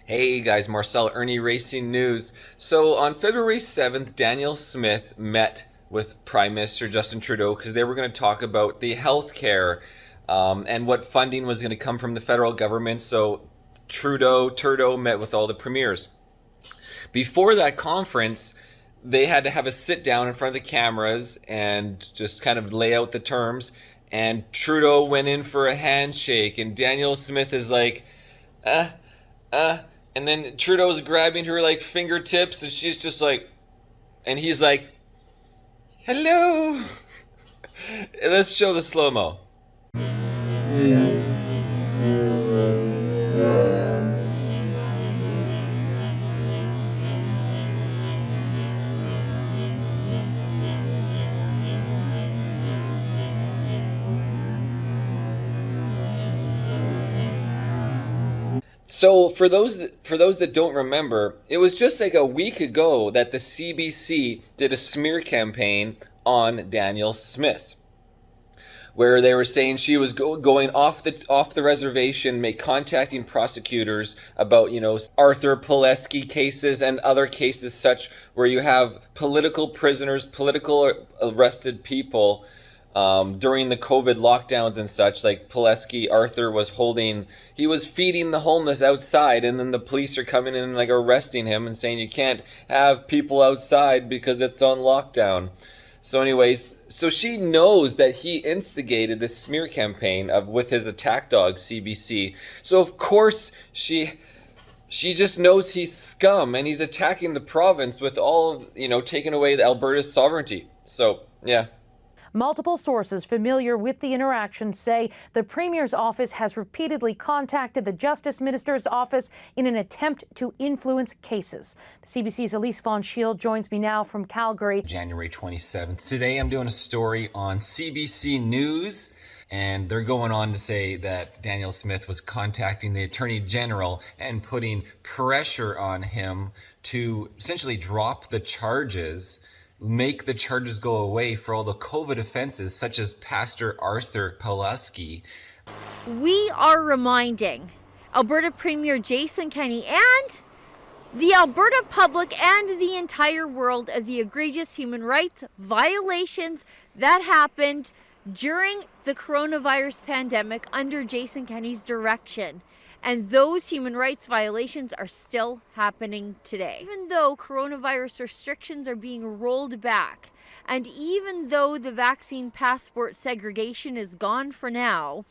Hey guys, Marcel, Irnieracing News. So on February 7th, Danielle Smith met with Prime Minister Justin Trudeau because they were going to talk about the healthcare and what funding was going to come from the federal government. So Trudeau met with all the premiers. Before that conference, they had to have a sit down in front of the cameras and just kind of lay out the terms. And Trudeau went in for a handshake, and Danielle Smith is like, and then Trudeau's grabbing her like fingertips, and she's just like, and he's like, hello. Let's show the slow-mo. So for those that don't remember, it was just like a week ago that the CBC did a smear campaign on Danielle Smith, where they were saying she was going off the reservation, contacting prosecutors about, Arthur Pulaski cases and other cases such where you have political prisoners, political arrested people during the COVID lockdowns and such. Like Pulaski, Arthur was feeding the homeless outside, and then the police are coming in and like arresting him and saying you can't have people outside because it's on lockdown. So anyways, so she knows that he instigated this smear campaign with his attack dog, CBC. So of course she just knows he's scum and he's attacking the province with taking away Alberta's sovereignty. So, yeah. Multiple sources familiar with the interaction say the Premier's office has repeatedly contacted the Justice Minister's office in an attempt to influence cases. The CBC's Elise Von Shield joins me now from Calgary. January 27th. Today I'm doing a story on CBC News, and they're going on to say that Danielle Smith was contacting the Attorney General and putting pressure on him to essentially drop the charges, make the charges go away for all the COVID offenses, such as Pastor Arthur Pulaski. We are reminding Alberta Premier Jason Kenney and the Alberta public and the entire world of the egregious human rights violations that happened during the coronavirus pandemic under Jason Kenney's direction. And those human rights violations are still happening today. Even though coronavirus restrictions are being rolled back, and even though the vaccine passport segregation is gone for now,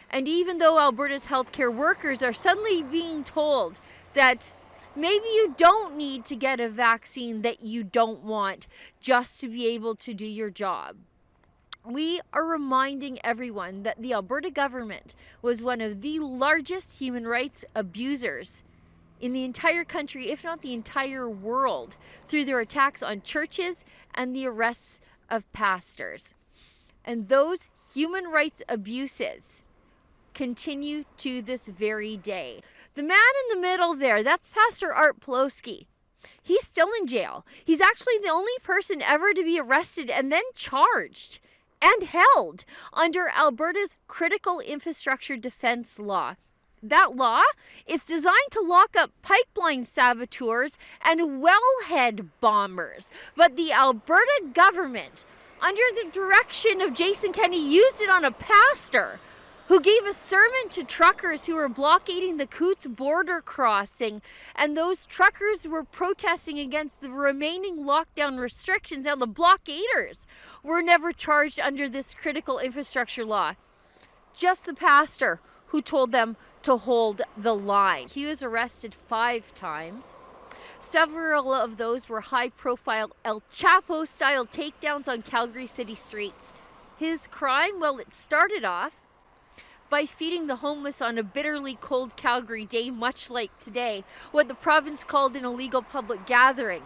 and even though Alberta's healthcare workers are suddenly being told that maybe you don't need to get a vaccine that you don't want just to be able to do your job, we are reminding everyone that the Alberta government was one of the largest human rights abusers in the entire country, if not the entire world, through their attacks on churches and the arrests of pastors. And those human rights abuses continue to this very day. The man in the middle there, that's Pastor Art Pulaski. He's still in jail. He's actually the only person ever to be arrested and then charged and held under Alberta's Critical Infrastructure Defence Law. That law is designed to lock up pipeline saboteurs and wellhead bombers. But the Alberta government, under the direction of Jason Kenney, used it on a pastor who gave a sermon to truckers who were blockading the Coots border crossing. And those truckers were protesting against the remaining lockdown restrictions, and the blockaders were never charged under this critical infrastructure law. Just the pastor who told them to hold the line. He was arrested 5 times. Several of those were high-profile El Chapo-style takedowns on Calgary city streets. His crime, well, it started off by feeding the homeless on a bitterly cold Calgary day, much like today, what the province called an illegal public gathering.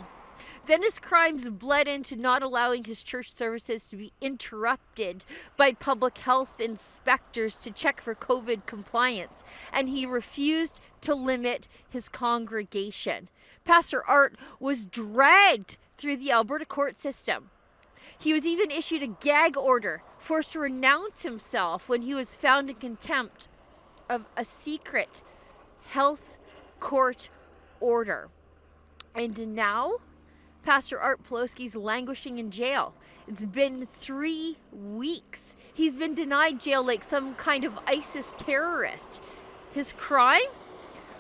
Then his crimes bled into not allowing his church services to be interrupted by public health inspectors to check for COVID compliance, and he refused to limit his congregation. Pastor Art was dragged through the Alberta court system. He was even issued a gag order, forced to renounce himself when he was found in contempt of a secret health court order. And now, Pastor Art Pawlowski's languishing in jail. It's been 3 weeks. He's been denied jail like some kind of ISIS terrorist. His crime?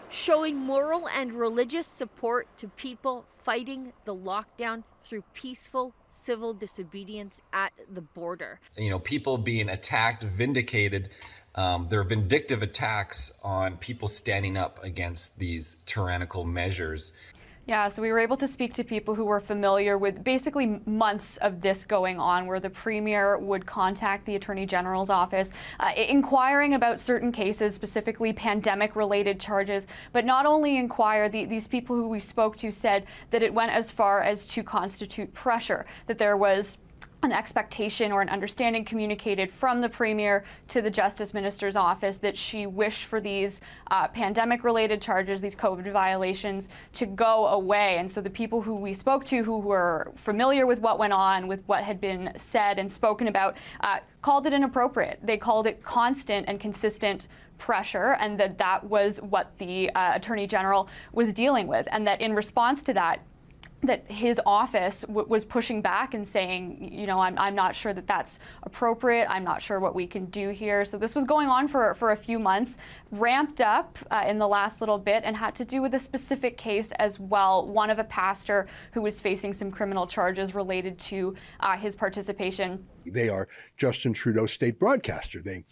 Showing moral and religious support to people fighting the lockdown through peaceful civil disobedience at the border. You know, people being attacked, vindicated. There have been vindictive attacks on people standing up against these tyrannical measures. Yeah, so we were able to speak to people who were familiar with basically months of this going on, where the Premier would contact the Attorney General's office, inquiring about certain cases, specifically pandemic-related charges, but not only inquire, these people who we spoke to said that it went as far as to constitute pressure, that there was an expectation or an understanding communicated from the Premier to the Justice Minister's office that she wished for these pandemic-related charges, these COVID violations, to go away. And so the people who we spoke to who were familiar with what went on, with what had been said and spoken about, called it inappropriate. They called it constant and consistent pressure, and that was what the Attorney General was dealing with, and that in response to that, that his office was pushing back and saying, you know, I'm not sure that that's appropriate. I'm not sure what we can do here. So this was going on for a few months, ramped up in the last little bit, and had to do with a specific case as well, one of a pastor who was facing some criminal charges related to his participation. They are Justin Trudeau's state broadcaster. They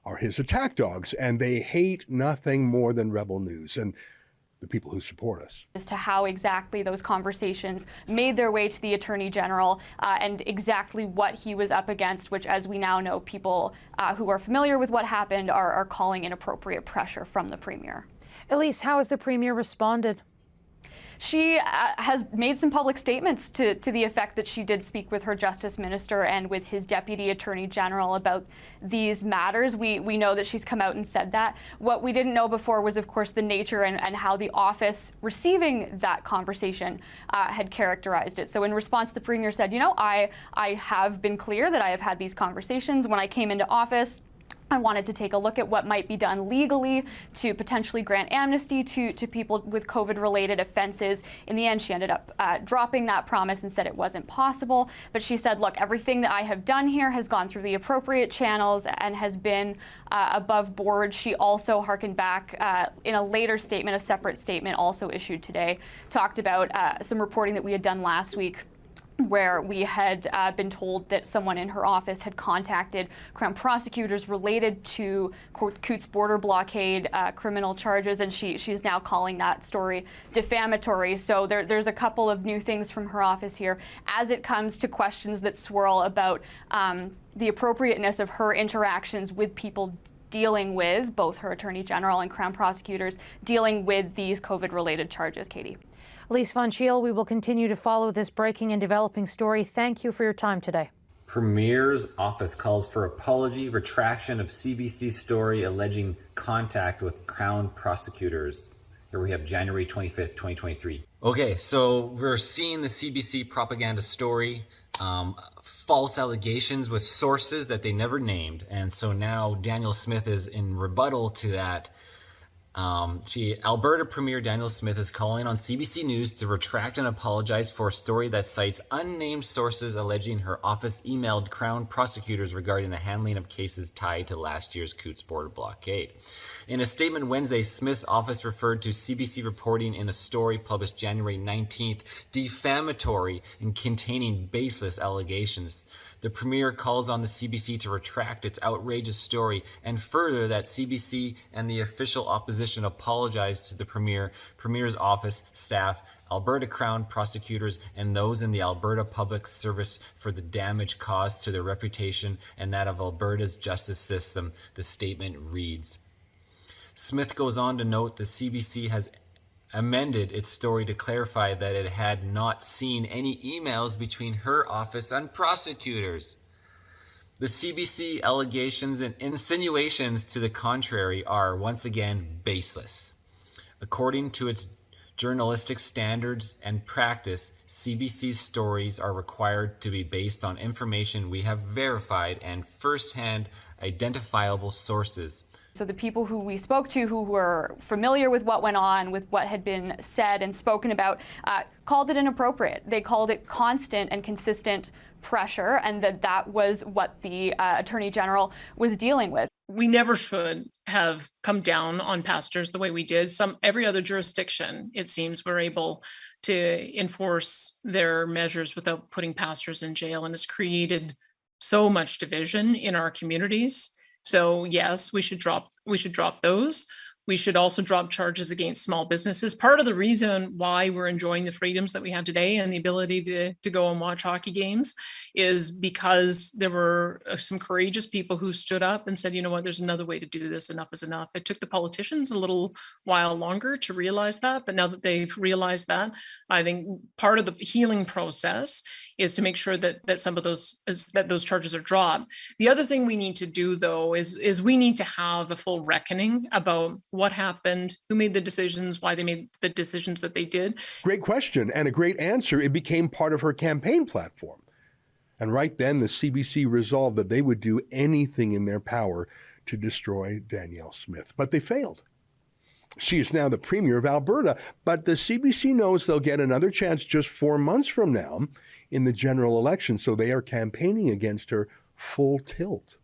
are his attack dogs, and they hate nothing more than rebel news. And the people who support us. As to how exactly those conversations made their way to the Attorney General and exactly what he was up against, which, as we now know, people who are familiar with what happened are calling inappropriate pressure from the Premier. Elise, how has the Premier responded? She has made some public statements to the effect that she did speak with her Justice Minister and with his Deputy Attorney General about these matters. We know that she's come out and said that. What we didn't know before was, of course, the nature and how the office receiving that conversation had characterized it. So in response, the Premier said, you know, I have been clear that I have had these conversations. When I came into office, I wanted to take a look at what might be done legally to potentially grant amnesty to people with COVID-related offenses. In the end, she ended up dropping that promise and said it wasn't possible. But she said, look, everything that I have done here has gone through the appropriate channels and has been above board. She also harkened back in a later statement, a separate statement also issued today, talked about some reporting that we had done last week, where we had been told that someone in her office had contacted Crown prosecutors related to Coots border blockade criminal charges, and she's now calling that story defamatory. So there's a couple of new things from her office here as it comes to questions that swirl about the appropriateness of her interactions with people dealing with, both her Attorney General and Crown prosecutors, dealing with these COVID-related charges. Katie. Elise Von Scheel, we will continue to follow this breaking and developing story. Thank you for your time today. Premier's office calls for apology, retraction of CBC story alleging contact with Crown prosecutors. Here we have January 25th, 2023. Okay, so we're seeing the CBC propaganda story, false allegations with sources that they never named. And so now Danielle Smith is in rebuttal to that. Alberta Premier Danielle Smith is calling on CBC News to retract and apologize for a story that cites unnamed sources alleging her office emailed Crown prosecutors regarding the handling of cases tied to last year's Coots border blockade. In a statement Wednesday, Smith's office referred to CBC reporting in a story published January 19th defamatory and containing baseless allegations. The Premier calls on the CBC to retract its outrageous story, and further that CBC and the official opposition apologize to the Premier's office, staff, Alberta Crown prosecutors, and those in the Alberta Public Service for the damage caused to their reputation and that of Alberta's justice system, the statement reads. Smith goes on to note the CBC has amended its story to clarify that it had not seen any emails between her office and prosecutors. The CBC allegations and insinuations to the contrary are once again baseless. According to its journalistic standards and practice, CBC's stories are required to be based on information we have verified and first-hand identifiable sources. So the people who we spoke to who were familiar with what went on, with what had been said and spoken about, called it inappropriate. They called it constant and consistent pressure, and that was what the Attorney General was dealing with. We never should have come down on pastors the way we did. Every other jurisdiction, it seems, were able to enforce their measures without putting pastors in jail, and it's created so much division in our communities. So yes, we should drop those. We should also drop charges against small businesses. Part of the reason why we're enjoying the freedoms that we have today and the ability to go and watch hockey games is because there were some courageous people who stood up and said, you know what, there's another way to do this. Enough is enough. It took the politicians a little while longer to realize that. But now that they've realized that, I think part of the healing process is to make sure that some of those charges are dropped. The other thing we need to do, though, is we need to have a full reckoning about what happened, who made the decisions, why they made the decisions that they did. Great question and a great answer. It became part of her campaign platform. And right then, the CBC resolved that they would do anything in their power to destroy Danielle Smith. But they failed. She is now the Premier of Alberta, but the CBC knows they'll get another chance just 4 months from now in the general election, so they are campaigning against her full tilt.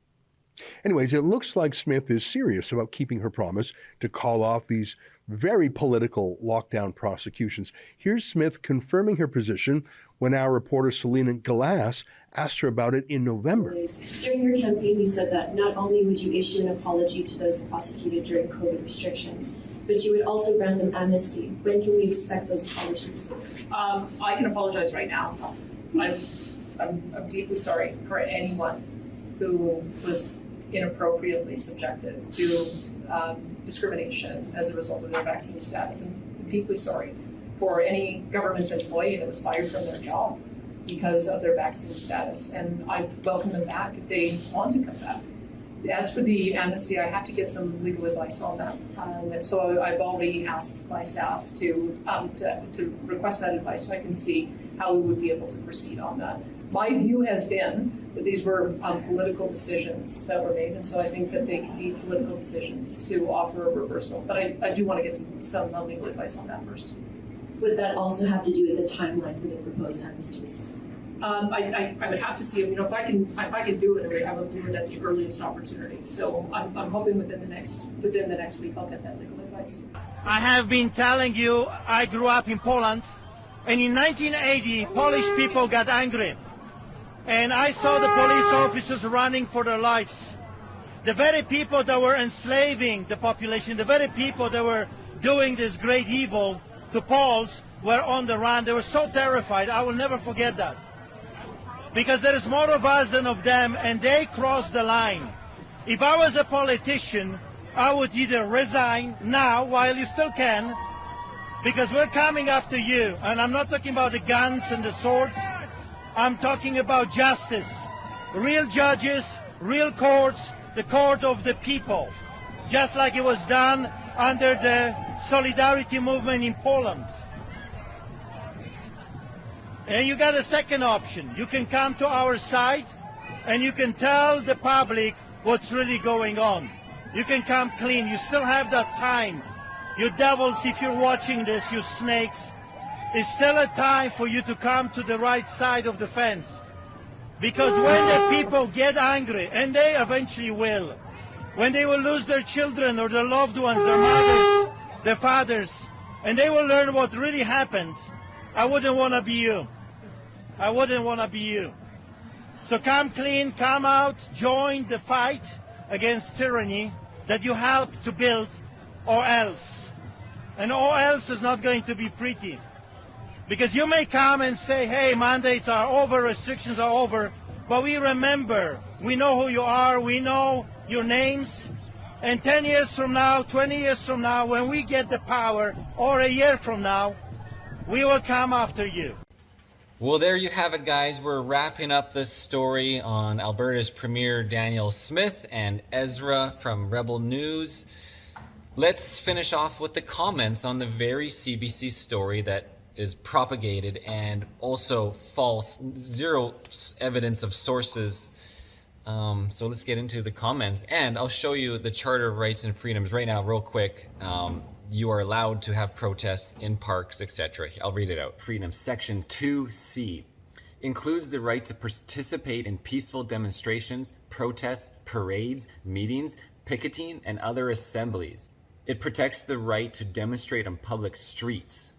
Anyways, it looks like Smith is serious about keeping her promise to call off these very political lockdown prosecutions. Here's Smith confirming her position when our reporter Selena Glass asked her about it in November. During your campaign, you said that not only would you issue an apology to those prosecuted during COVID restrictions, but you would also grant them amnesty. When can we expect those apologies? I can apologize right now. I'm deeply sorry for anyone who was inappropriately subjected to discrimination as a result of their vaccine status. I'm deeply sorry for any government employee that was fired from their job because of their vaccine status. And I welcome them back if they want to come back. As for the amnesty, I have to get some legal advice on that. And so I've already asked my staff to request that advice so I can see how we would be able to proceed on that. My view has been that these were political decisions that were made, and so I think that they can be political decisions to offer a reversal. But I do want to get some legal advice on that first. Would that also have to do with the timeline for the proposed amnesties? I would have to see if I can do it. I will do it at the earliest opportunity. So I'm hoping within the next week I'll get that legal advice. I have been telling you, I grew up in Poland, and in 1980 Polish people got angry, and I saw the police officers running for their lives. The very people that were enslaving the population, the very people that were doing this great evil to Poles were on the run. They were so terrified. I will never forget that. Because there is more of us than of them, and they crossed the line. If I was a politician, I would either resign now while you still can, because we're coming after you. And I'm not talking about the guns and the swords. I'm talking about justice. Real judges, real courts, the court of the people. Just like it was done under the Solidarity movement in Poland. And you got a second option. You can come to our side and you can tell the public what's really going on. You can come clean. You still have that time. You devils, if you're watching this, you snakes, it's still a time for you to come to the right side of the fence. Because when the people get angry, and they eventually will, when they will lose their children or their loved ones, their mothers, their fathers, and they will learn what really happens, I wouldn't want to be you. I wouldn't want to be you. So come clean, come out, join the fight against tyranny that you helped to build, or else. And or else is not going to be pretty. Because you may come and say, hey, mandates are over, restrictions are over, but we remember, we know who you are, we know your names, and 10 years from now, 20 years from now, when we get the power, or a year from now, we will come after you. Well, there you have it, guys. We're wrapping up this story on Alberta's Premier Danielle Smith and Ezra from Rebel News. Let's finish off with the comments on the very CBC story that is propagated and also false, zero evidence of sources So let's get into the comments, and I'll show you the Charter of Rights and Freedoms right now real quick. You are allowed to have protests in parks, etc. I'll read it out. Freedom Section 2C includes the right to participate in peaceful demonstrations, protests, parades, meetings, picketing, and other assemblies. It protects the right to demonstrate on public streets.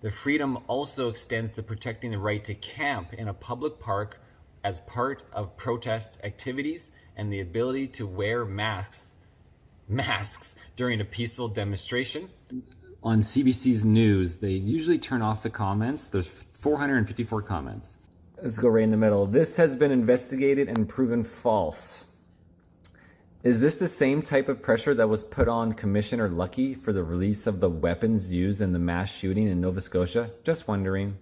The freedom also extends to protecting the right to camp in a public park as part of protest activities and the ability to wear masks during a peaceful demonstration. On CBC's news, they usually turn off the comments. There's 454 comments. Let's go right in the middle. This has been investigated and proven false. Is this the same type of pressure that was put on Commissioner Lucky for the release of the weapons used in the mass shooting in Nova Scotia? Just wondering.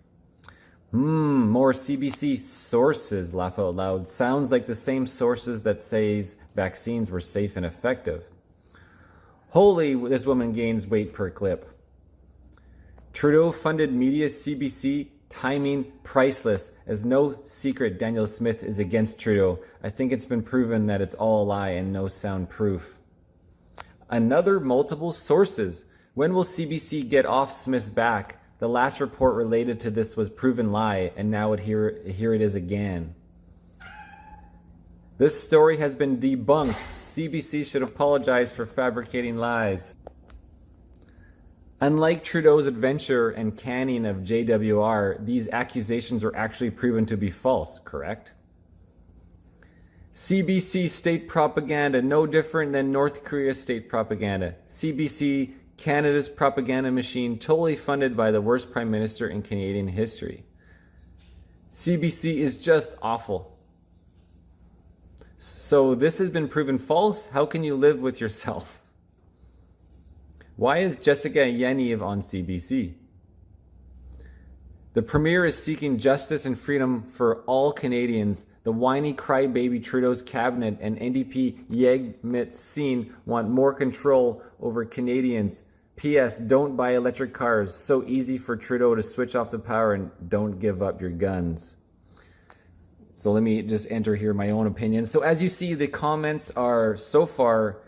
More CBC sources, laugh out loud. Sounds like the same sources that says vaccines were safe and effective. Holy, this woman gains weight per clip. Trudeau funded media CBC, timing priceless. As no secret Danielle Smith is against Trudeau. I think it's been proven that it's all a lie and no sound proof. Another multiple sources. When will CBC get off Smith's back? The last report related to this was proven lie, and now here it is again. This story has been debunked. CBC should apologize for fabricating lies. Unlike Trudeau's adventure and canning of JWR, these accusations are actually proven to be false, correct? CBC state propaganda, no different than North Korea's state propaganda. CBC, Canada's propaganda machine, totally funded by the worst prime minister in Canadian history. CBC is just awful. So this has been proven false. How can you live with yourself? Why is Jessica Yaniv on CBC? The Premier is seeking justice and freedom for all Canadians. The whiny crybaby Trudeau's cabinet and NDP Yegmit Singh want more control over Canadians. P.S. Don't buy electric cars. So easy for Trudeau to switch off the power, and don't give up your guns. So let me just enter here my own opinion. So as you see, the comments are so far,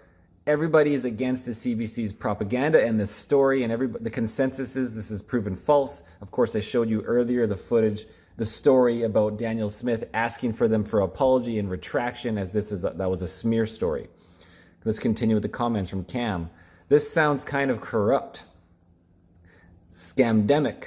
everybody is against the CBC's propaganda and this story, and the consensus is this is proven false. Of course, I showed you earlier the footage, the story about Danielle Smith asking for them for apology and retraction, as that was a smear story. Let's continue with the comments from Cam. This sounds kind of corrupt. Scamdemic.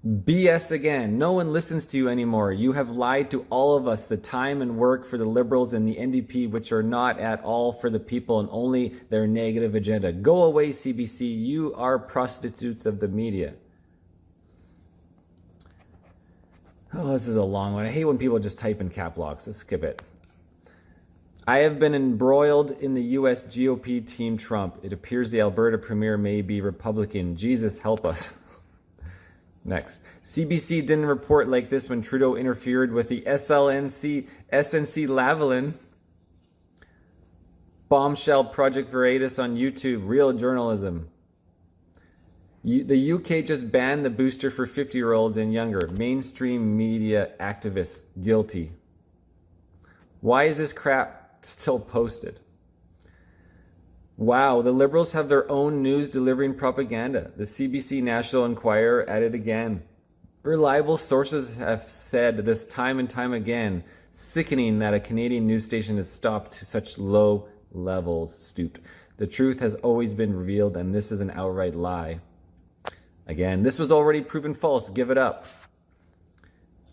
BS again. No one listens to you anymore. You have lied to all of us. The time and work for the Liberals and the NDP, which are not at all for the people and only their negative agenda. Go away, CBC. You are prostitutes of the media. Oh, this is a long one. I hate when people just type in cap locks. Let's skip it. I have been embroiled in the U.S. GOP Team Trump. It appears the Alberta Premier may be Republican. Jesus, help us. Next. CBC didn't report like this when Trudeau interfered with the SNC Lavalin bombshell Project Veritas on YouTube. Real journalism. The UK just banned the booster for 50-year-olds and younger. Mainstream media activists guilty. Why is this crap still posted? Wow, the Liberals have their own news delivering propaganda. The CBC National Enquirer at it again. Reliable sources have said this time and time again. Sickening that a Canadian news station is stopped to such low levels. Stooped. The truth has always been revealed, and this is an outright lie. Again, this was already proven false. Give it up.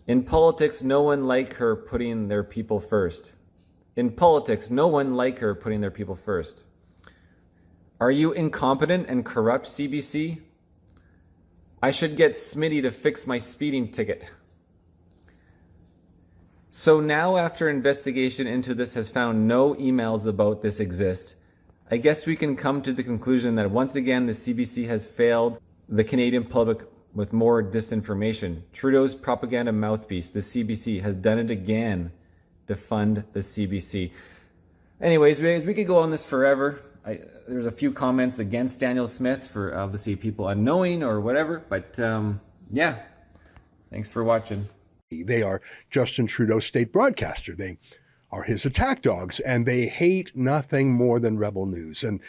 In politics, no one like her putting their people first. In politics, no one like her putting their people first. Are you incompetent and corrupt, CBC? I should get Smitty to fix my speeding ticket. So now, after investigation into this has found no emails about this exist, I guess we can come to the conclusion that once again the CBC has failed the Canadian public with more disinformation. Trudeau's propaganda mouthpiece, the CBC, has done it again to fund the CBC. Anyways, we could go on this forever. There's a few comments against Danielle Smith for obviously people unknowing or whatever, but yeah, thanks for watching. They are Justin Trudeau's state broadcaster. They are his attack dogs, and they hate nothing more than rebel news and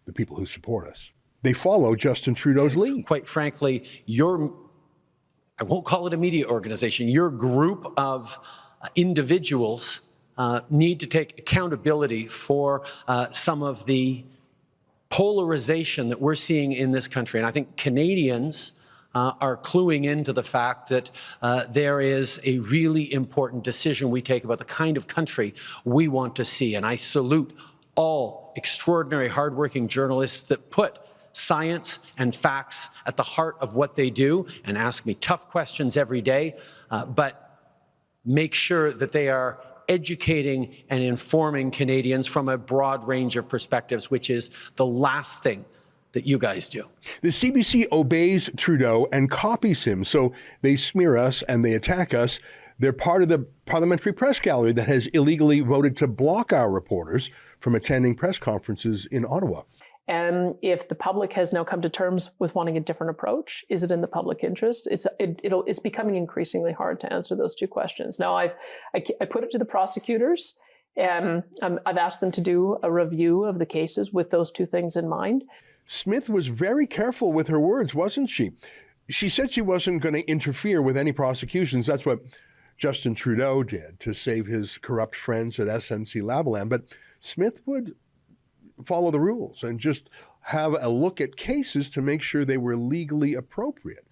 the people who support us. They follow Justin Trudeau's lead. Quite frankly, I won't call it a media organization, your group of individuals need to take accountability for some of the polarization that we're seeing in this country. And I think Canadians are cluing into the fact that there is a really important decision we take about the kind of country we want to see. And I salute all extraordinary, hardworking journalists that put science and facts at the heart of what they do and ask me tough questions every day, but make sure that they are educating and informing Canadians from a broad range of perspectives, which is the last thing that you guys do. The CBC obeys Trudeau and copies him, so they smear us and they attack us. They're part of the parliamentary press gallery that has illegally voted to block our reporters from attending press conferences in Ottawa. And if the public has now come to terms with wanting a different approach, is it in the public interest? It's becoming increasingly hard to answer those two questions. Now, I put it to the prosecutors, and I've asked them to do a review of the cases with those two things in mind. Smith was very careful with her words, wasn't she? She said she wasn't going to interfere with any prosecutions. That's what Justin Trudeau did to save his corrupt friends at SNC-Lavalin. But Smith would follow the rules and just have a look at cases to make sure they were legally appropriate,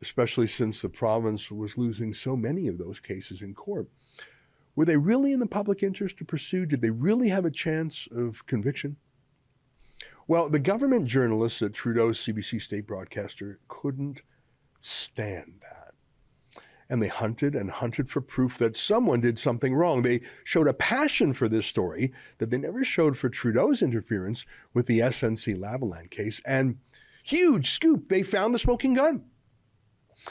especially since the province was losing so many of those cases in court. Were they really in the public interest to pursue? Did they really have a chance of conviction? Well, the government journalists at Trudeau's CBC state broadcaster couldn't stand that. And they hunted and hunted for proof that someone did something wrong. They showed a passion for this story that they never showed for Trudeau's interference with the SNC-Lavalin case. And huge scoop, they found the smoking gun.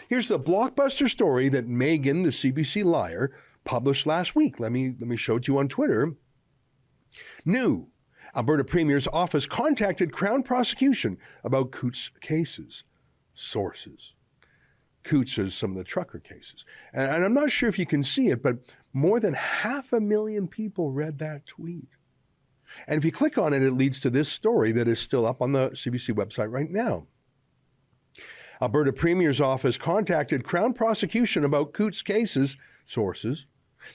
Here's the blockbuster story that Megan, the CBC liar, published last week. Let me show it to you on Twitter. New. Alberta Premier's office contacted Crown prosecution about Coots cases. Sources. Coots is some of the trucker cases. And I'm not sure if you can see it, but more than 500,000 people read that tweet. And if you click on it, it leads to this story that is still up on the CBC website right now. Alberta Premier's office contacted Crown prosecution about Coots cases. Sources.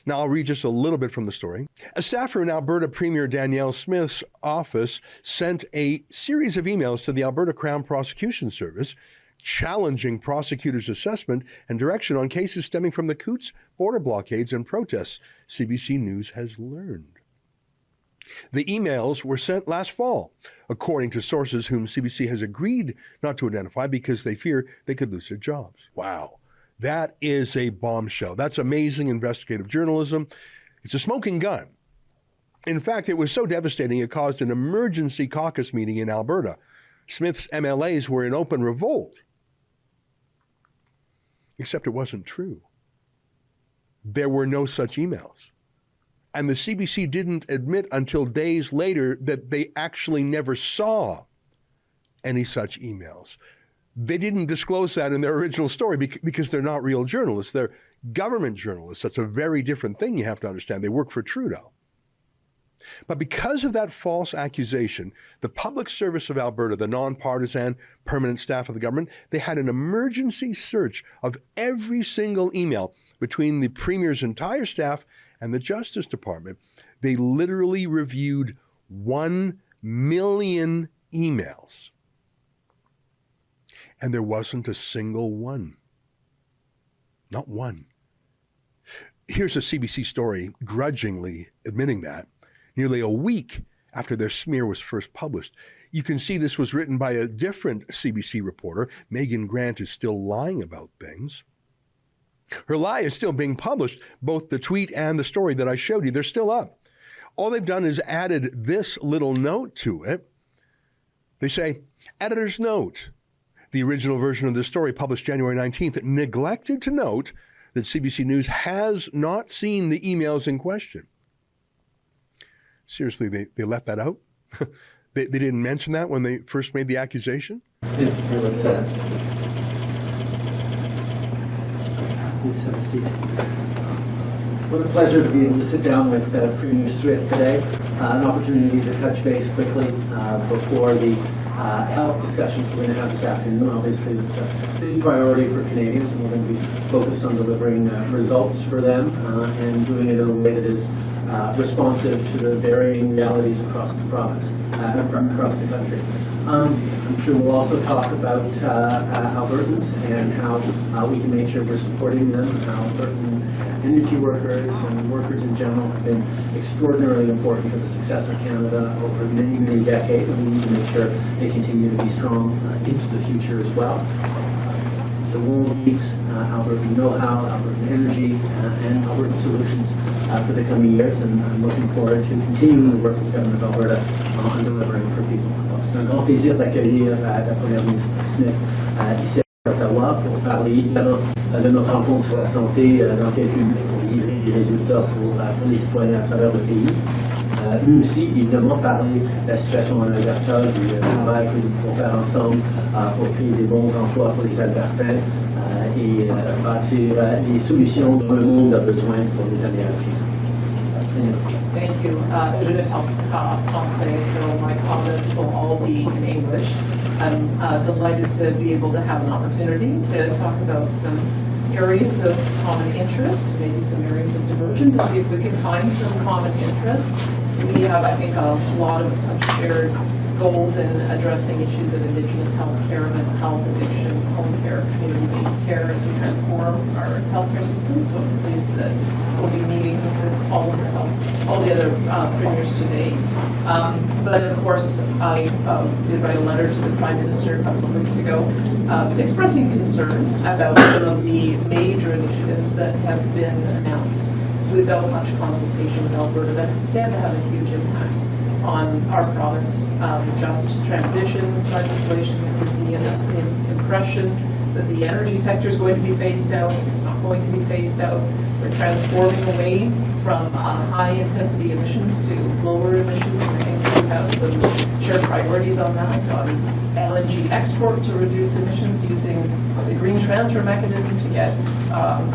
Now, I'll read just a little bit from the story. A staffer in Alberta Premier Danielle Smith's office sent a series of emails to the Alberta Crown Prosecution Service challenging prosecutors' assessment and direction on cases stemming from the Coots border blockades and protests, CBC News has learned. The emails were sent last fall, according to sources whom CBC has agreed not to identify because they fear they could lose their jobs. Wow. That is a bombshell. That's amazing investigative journalism. It's a smoking gun. In fact, it was so devastating it caused an emergency caucus meeting in Alberta. Smith's MLAs were in open revolt. Except it wasn't true. There were no such emails. And the CBC didn't admit until days later that they actually never saw any such emails. They didn't disclose that in their original story because they're not real journalists. They're government journalists. That's a very different thing you have to understand. They work for Trudeau. But because of that false accusation, the Public Service of Alberta, the nonpartisan permanent staff of the government, they had an emergency search of every single email between the Premier's entire staff and the Justice Department. They literally reviewed 1 million emails. And there wasn't a single one. Not one. Here's a CBC story grudgingly admitting that. Nearly a week after their smear was first published. You can see this was written by a different CBC reporter. Megan Grant is still lying about things. Her lie is still being published, both the tweet and the story that I showed you. They're still up. All they've done is added this little note to it. They say, editor's note. The original version of this story, published January 19th, neglected to note that CBC News has not seen the emails in question. Seriously, they left that out? They didn't mention that when they first made the accusation? Please have a seat. What a pleasure to be able to sit down with Premier Swift today. An opportunity to touch base quickly before the health discussions we're going to have this afternoon. Obviously, it's a big priority for Canadians, and we're going to be focused on delivering results for them and doing it in a way that is responsive to the varying realities across the province, across the country. I'm sure we'll also talk about Albertans and how we can make sure we're supporting them, how Albertan energy workers and workers in general have been extraordinarily important to the success of Canada over many, many decades, and we need to make sure they continue to be strong into the future as well. The world needs Albertan know-how, Albertan energy, and Albertan solutions for the coming years, and I'm looking forward to continuing to work with the Government of Alberta on delivering for people. C'est un grand plaisir d'accueillir la Première ministre Smith ici à Ottawa pour parler de notre rencontre sur la santé dans quelques minutes pour livrer des résultats pour les citoyens à travers le pays. Nous aussi, évidemment, parler de la situation en Alberta, du travail que nous pouvons faire ensemble pour créer des bons emplois pour les Albertains et bâtir les solutions dont le monde a besoin pour les années à venir. Thank you. Je ne parle pas français, so my comments will all be in English. I'm delighted to be able to have an opportunity to talk about some areas of common interest, maybe some areas of diversion, to see if we can find some common interest. We have, I think, a lot of shared goals in addressing issues of Indigenous health care, mental health, addiction, home care, community-based care as we transform our healthcare system. So I'm pleased that we'll be meeting with all the other premiers today. But of course, I did write a letter to the Prime Minister a couple of weeks ago expressing concern about some of the major initiatives that have been announced without much consultation with Alberta that stand to have a huge impact on our province. Just transition legislation gives the impression that the energy sector is going to be phased out. It's not going to be phased out. We're transforming away from high-intensity emissions to lower emissions. I think we have some shared priorities on that. LNG export to reduce emissions using the green transfer mechanism to get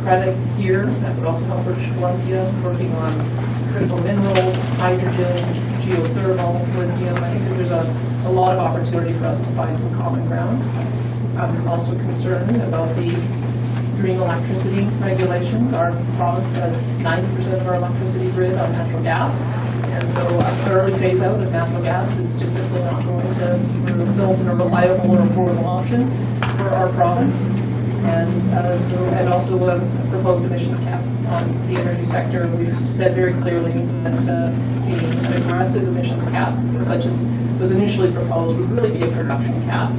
credit here. That would also help British Columbia, working on critical minerals, hydrogen, geothermal, lithium. I think that there's a lot of opportunity for us to find some common ground. I'm also concerned about the green electricity regulations. Our province has 90% of our electricity grid on natural gas, and so a thorough phase out of natural gas is just simply not going to result in a reliable or affordable option for our province. And also a proposed emissions cap on the energy sector. We've said very clearly that an aggressive emissions cap, such as was initially proposed, would really be a production cap,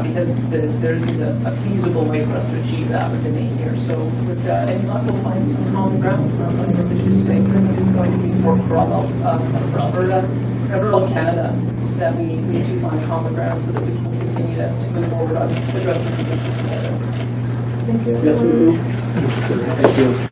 because there isn't a feasible way for us to achieve that within 8 years. So with any luck, we'll find some common ground on some of those issues today. I think it's going to be important for Alberta, for all Canada, that we do find common ground so that we can continue to move forward on addressing these issues together. Thank you. Merci beaucoup. Thank you.